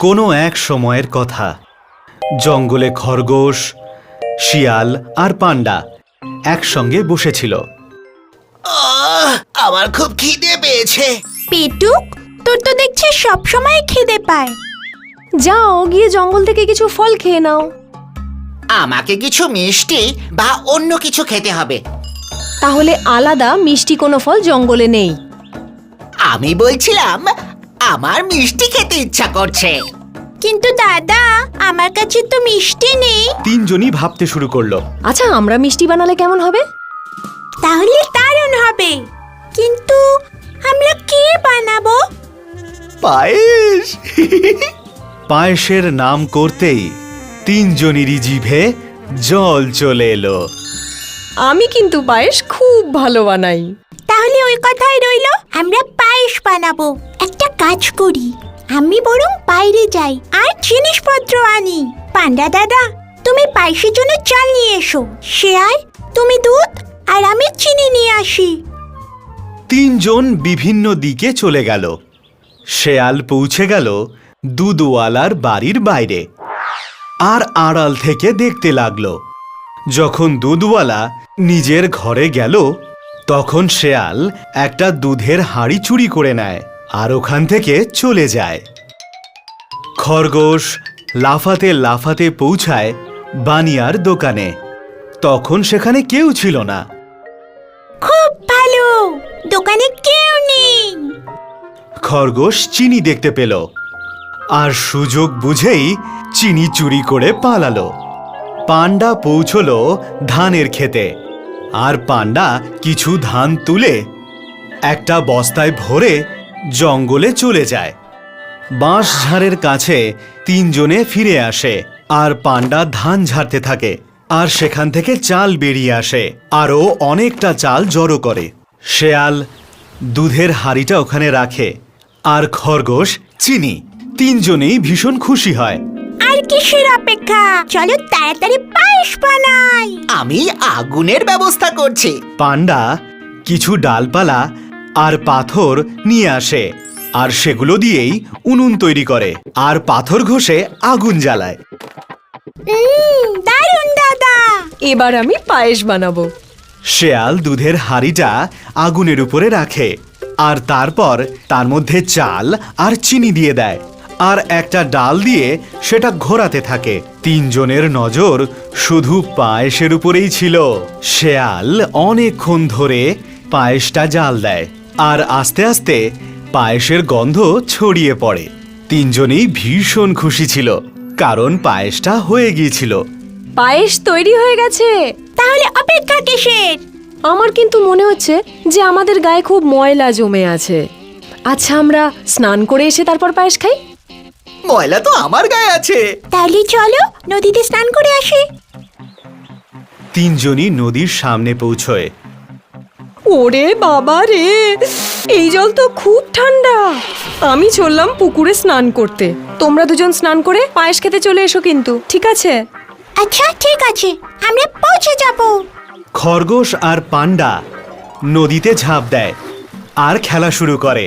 কোনো এক সময়ের কথা। জঙ্গলে খরগোশ, শিয়াল আর পান্ডা একসঙ্গে বসেছিল। আমার খুব খিদে পেয়েছে। পেটুক, তোর তো দেখছি সবসময় খিদে পায়। যাও গিয়ে জঙ্গল থেকে কিছু ফল খেয়ে নাও। আমাকে কিছু মিষ্টি বা অন্য কিছু খেতে হবে। তাহলে আলাদা মিষ্টি কোনো ফল জঙ্গলে নেই। আমি বলছিলাম আমার মিষ্টি খেতে ইচ্ছা করছে। কিন্তু দাদা, আমার কাছে তো মিষ্টি নেই। তিনজনই ভাবতে শুরু করলো। আচ্ছা, আমরা মিষ্টি বানালে কেমন হবে? তাহলে দারুণ হবে, কিন্তু আমরা কি বানাবো? পায়েস। পায়েসের নাম করতেই তিনজনেরই জিভে জল চলে এলো। আমি কিন্তু পায়েস খুব ভালো বানাই। তাহলে ওই কথাই রইলো, আমরা পায়েস বানাবো। একটা কাজ করি, আমি বরং বাইরে যাই আর জিনিসপত্র আনি। পান্ডা দাদা, তুমি পায়েসের জন্য চাল নিয়ে এসো। শেয়াল, তুমি দুধ আর আমি চিনি নিয়ে আসি। তিনজন বিভিন্ন দিকে চলে গেল। শেয়াল পৌঁছে গেল দুধওয়ালার বাড়ির বাইরে আর আড়াল থেকে দেখতে লাগলো। যখন দুধওয়ালা নিজের ঘরে গেল, তখন শেয়াল একটা দুধের হাঁড়ি চুরি করে নেয় আর ওখান থেকে চলে যায়। খরগোশ লাফাতে লাফাতে পৌঁছায় বানিয়ার দোকানে। তখন সেখানে কেউ ছিল না। খুব ভালো, দোকানে কেউ নেই। খরগোশ চিনি দেখতে পেল আর সুযোগ বুঝেই চিনি চুরি করে পালালো। পান্ডা পৌঁছলো ধানের ক্ষেতে আর পান্ডা কিছু ধান তুলে একটা বস্তায় ভরে জঙ্গলে চলে যায়। বাঁশঝাড়ের কাছে তিনজনে ফিরে আসে আর পান্ডা ধান ঝাড়তে থাকে আর সেখান থেকে চাল বেরিয়ে আসে। আরও অনেকটা চাল জড়ো করে। শেয়াল দুধের হাঁড়িটা ওখানে রাখে আর খরগোশ চিনি। তিনজনেই ভীষণ খুশি হয়। আর কিসের অপেক্ষা, চলো তাড়াতাড়ি পায়েস বানাই। আমি আগুনের ব্যবস্থা করছি। পান্ডা কিছু ডালপালা আর পাথর নিয়ে আসে আর সেগুলো দিয়েই উনুন তৈরি করে আর পাথর ঘষে আগুন জ্বালায়। দারুণ দাদা। এবার আমি পায়েস বানাবো। শেয়াল দুধের হাঁড়িটা আগুনের উপরে রাখে আর তারপর তার মধ্যে চাল আর চিনি দিয়ে দেয় আর একটা ডাল দিয়ে সেটা ঘোরাতে থাকে। তিনজনের নজর শুধু পায়েসের উপরেই ছিল। শেয়াল অনেকক্ষণ ধরে পায়েসটা জাল দেয় আর আস্তে আস্তে পায়েসের গন্ধ ছড়িয়ে পড়ে। তিনজনেই ভীষণ খুশি ছিল, কারণ পায়েসটা হয়ে গিয়েছিল। পায়েস তৈরি হয়ে গেছে। তাহলে অপেক্ষা কিসের? আমার কিন্তু মনে হচ্ছে যে আমাদের গায়ে খুব ময়লা জমে আছে। আচ্ছা, আমরা স্নান করে এসে তারপর পায়েস খাই। ময়লা তো আমার গায়ে আছে। তাহলে চলো নদীতে স্নান করে আসি। তিনজনই নদীর সামনে পৌঁছয়। ওরে বাবা রে, এই জল তো খুব ঠান্ডা। আমি চললাম পুকুরে স্নান করতে। তোমরা দুজন স্নান করে পায়েস খেতে চলে এসো কিন্তু, ঠিক আছে? আচ্ছা ঠিক আছে, আমরা পৌঁছে যাব। খরগোশ আর পান্ডা নদীতে ঝাঁপ দেয় আর খেলা শুরু করে।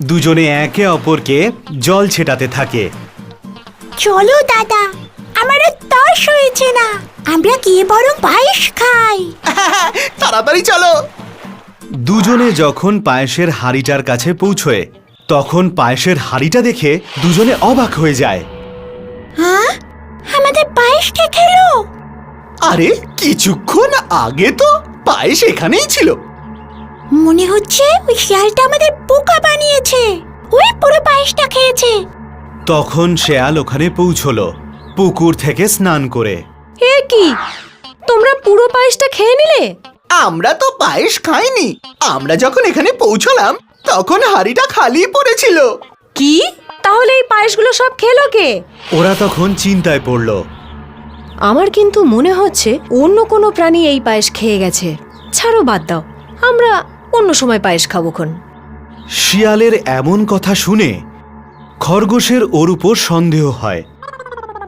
দুজনে একে অপরকে জল ছেটাতে থাকে। চলো দাদা, আমার আর তর্স হয়েছে না, আমরা গিয়ে বরং পায়েস খাই। তাড়াতাড়ি চলো। দুজনে যখন পায়েসের হাঁড়িটার কাছে পৌঁছয়, তখন পায়েসের হাঁড়িটা দেখে দুজনে অবাক হয়ে যায়। হ্যাঁ, আমাদের পায়েসটা খেলো। আরে কিছুক্ষণ আগে তো পায়েস এখানেই ছিল। মনে হচ্ছে ওই শিয়ালটা আমাদের বোকা বানিয়েছে, ওই পুরো পায়েসটা খেয়েছে। তখন শেয়াল ওখানে পৌঁছলো পুকুর থেকে স্নান করে। এ কি, তোমরা পুরো পায়েসটা খেয়ে নিলে? আমরা তো পায়েস খাইনি। আমরা যখন এখানে পৌঁছলাম তখন হাঁড়িটা খালি পড়েছিল। কি? তাহলে এই পায়েসগুলো সব খেলো কে? ওরা তখন চিন্তায় পড়ল। আমার কিন্তু মনে হচ্ছে অন্য কোনো প্রাণী এই পায়েস খেয়ে গেছে। ছাড়ো, বাদ দাও, আমরা অন্য সময় পায়েস খাবোখন। শিয়ালের এমন কথা শুনে খরগোশের ওর উপর সন্দেহ হয়।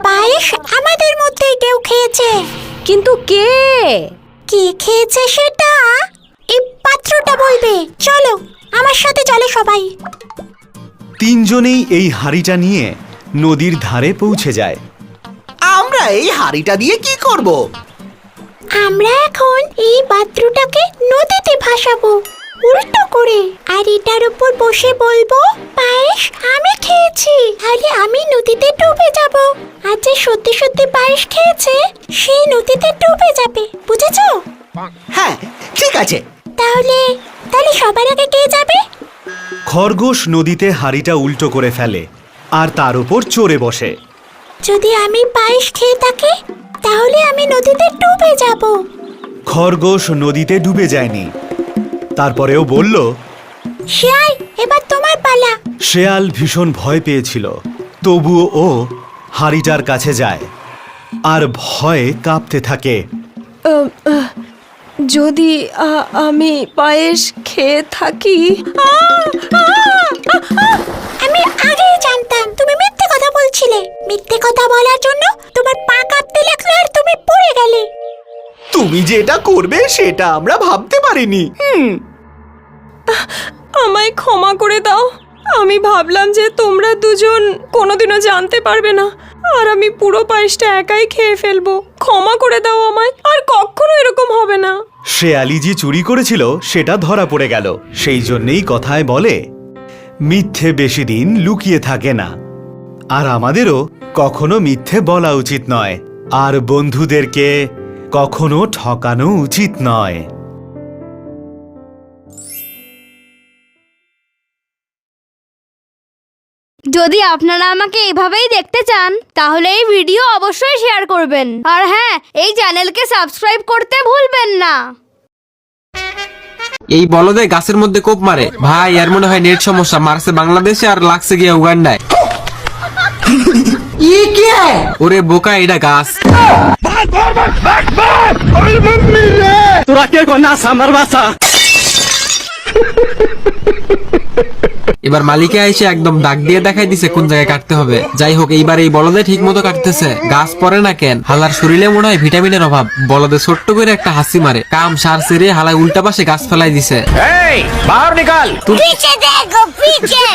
পায়েস আমাদের মধ্যে কেউ খেয়েছে, কিন্তু কে? কে খেয়েছে সেটা এই পাত্রটা বলবে। চলো আমার সাথে, চলো সবাই। তিনজনেই এই হাঁড়িটা নিয়ে নদীর ধারে পৌঁছে যায়। আমরা এই হাড়িটা দিয়ে কি করব? আমরা এখন এই পাত্রটাকে নদীতে ভাসাবো উল্টো করে, আর এটার উপর বসে বলবো পায়েস আমি খেয়েছি, তাহলে আমি নদীতে ডুবে যাব। আর যে সত্যি সত্যি পায়েস খেয়েছে সেই নদীতে ডুবে যাবে, বুঝেছো? হ্যাঁ, ঠিক আছে। তাহলে তাহলে সবার আগে কে যাবে? খরগোশ নদীতে হাঁড়িটা উল্টো করে ফেলে আর তার উপর চড়ে বসে। যদি আমি পায়েস খেয়ে থাকি তাহলে আমি নদীতে ডুবে যাব। খরগোশ নদীতে ডুবে যায়নি। তারপরেও বলল, শিয়াল, এবার তোমার পালা। শেয়াল ভীষণ ভয় পেয়েছিল, তবুও ও হাঁড়িটার কাছে যায় আর ভয়ে কাঁপতে থাকে। যদি আমি পায়েস খেয়ে থাকি। আমি আগেই জানতাম তুমি মিথ্যে কথা বলছিলে। মিথ্যে কথা বলার জন্য তোমার পা কাঁপতে লাগলো আর তুমি পড়ে গেলে। তুমি যেটা করবে সেটা আমরা ভাবতে পারিনি। আমায় ক্ষমা করে দাও। আমি ভাবলাম যে তোমরা দুজন কোনোদিনও জানতে পারবে না, আর আমি পুরো পায়েসটা একাই খেয়ে ফেলবো। ক্ষমা করে দাও আমায়, আর কখনো এরকম হবে না। শেয়ালি যে চুরি করেছিল সেটা ধরা পড়ে গেল। সেই জন্যেই কথায় বলে, মিথ্যে বেশি দিন লুকিয়ে থাকে না। আর আমাদেরও কখনো মিথ্যে বলা উচিত নয়, আর বন্ধুদেরকে কখনো ঠকানো উচিত নয়। যদি আপনারা আমাকে এভাবেই দেখতে চান তাহলে এই ভিডিও অবশ্যই শেয়ার করবেন, আর হ্যাঁ, এই চ্যানেলকে সাবস্ক্রাইব করতে ভুলবেন না। এই বলদে গাছের মধ্যে কোপ মারে ভাই, আর মনে হয় নেট সমস্যা, মারছে বাংলাদেশে আর লাগছে গিয়ে উগান্ডায়। ওরে বোকা, এটা গাছ। তোরা কে কন্যা সামার বাসা। এবার মালিকে এসে একদম দাগ দিয়ে দেখাই দিছে কোন জায়গায় কাটতে হবে। যাই হোক, এইবার এই বলদে ঠিক মতো কাটতেছে। গাছ পরে না কেন, হালার শরীরে মনে হয় ভিটামিনের অভাব। বলদে ছোট্ট করে একটা হাসি মারে, কাম সার সেরে হালায় উল্টা পাশে গাছ ফেলাই দিছে। পিছে দেখো, পিছে।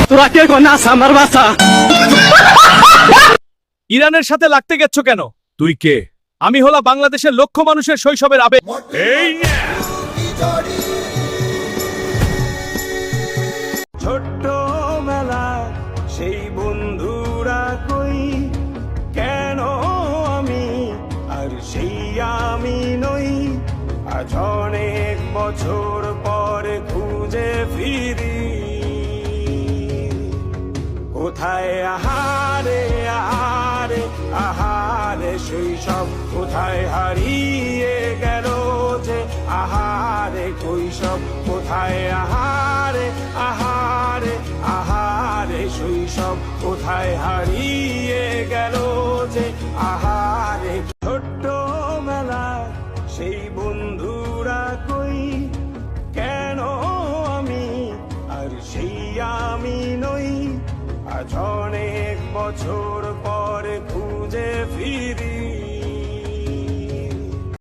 তোরা কে কন্যা সামার বাসা। ইরানের সাথে লাগতে গেছো কেন? তুই কে? আমি হলাম বাংলাদেশের লক্ষ মানুষের শৈশবের আবেগ। এই ছোট্ট মেলা সেই বন্ধুরা কই, কেন আমি আর সেই আমি নই। আজ অনেক বছর পরে খুঁজে ফিরি, কোথায় আহারে আহারে আহারে শৈশব, কোথায় হারিয়ে গেল যে আহারে কৈশব। কোথায় আহারে আহারে আহারে শৈশব, কোথায় হারিয়ে গেল যে আহারে। ছোট্ট মেলা সেই বন্ধুরা কই, কেন আমি আর সেই আমি নই। আজ অনেক বছর